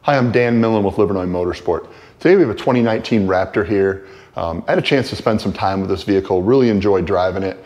Hi, I'm Dan Millen with Livernois Motorsport. Today we have a 2019 Raptor here. I had a chance to spend some time with this vehicle, really enjoyed driving it.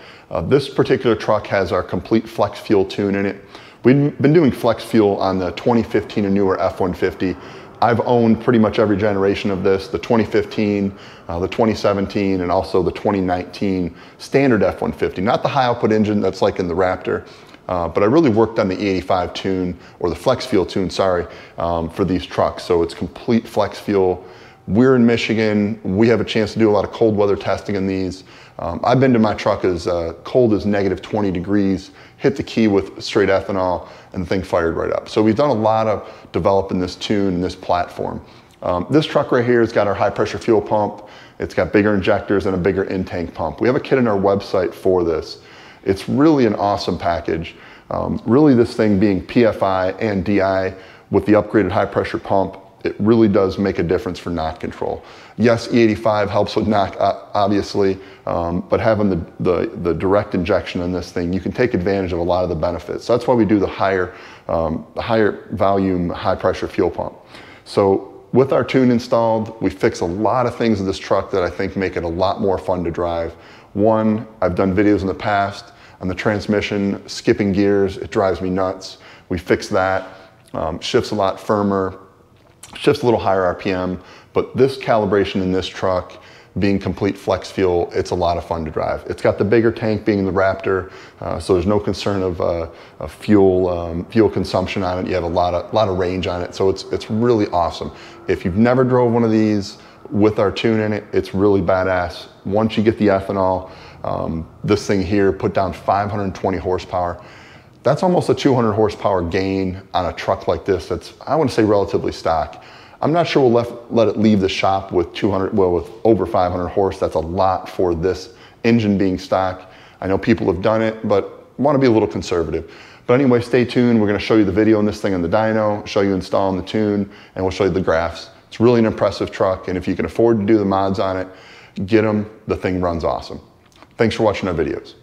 This particular truck has our complete flex fuel tune in it. We've been doing flex fuel on the 2015 and newer F150. I've owned pretty much every generation of this, the 2015, the 2017, and also the 2019 standard F150. Not the high output engine that's like in the Raptor, but I really worked on the E85 tune, or the flex fuel tune, sorry, for these trucks. So it's complete flex fuel. We're in Michigan. We have a chance to do a lot of cold weather testing in these. I've been to my truck as cold as -20 degrees, hit the key with straight ethanol, and the thing fired right up. So we've done a lot of developing this tune and this platform. This truck right here has got our high pressure fuel pump. It's got bigger injectors and a bigger in-tank pump. We have a kit on our website for this. It's really an awesome package. Really this thing being PFI and DI with the upgraded high pressure pump, it really does make a difference for knock control. Yes, E85 helps with knock, obviously, but having the direct injection in this thing, you can take advantage of a lot of the benefits. So that's why we do the higher volume, high pressure fuel pump. So with our tune installed, we fix a lot of things in this truck that I think make it a lot more fun to drive. One, I've done videos in the past on the transmission, skipping gears, it drives me nuts. We fixed that, shifts a lot firmer, shifts a little higher RPM, but this calibration in this truck, being complete flex fuel, it's a lot of fun to drive. It's got the bigger tank being the Raptor, so there's no concern of fuel consumption on it. You have a lot of range on it, so it's really awesome. If you've never drove one of these with our tune in it, it's really badass. Once you get the ethanol, this thing here put down 520 horsepower. That's almost a 200 horsepower gain on a truck like this that's, I want to say, relatively stock. I'm not sure we'll let it leave the shop with with over 500 horse. That's a lot for this engine being stock. I know people have done it, but want to be a little conservative. But anyway, stay tuned. We're going to show you the video on this thing on the dyno, show you installing the tune, and we'll show you the graphs. It's really an impressive truck, and if you can afford to do the mods on it, get them. The thing runs awesome. Thanks for watching our videos.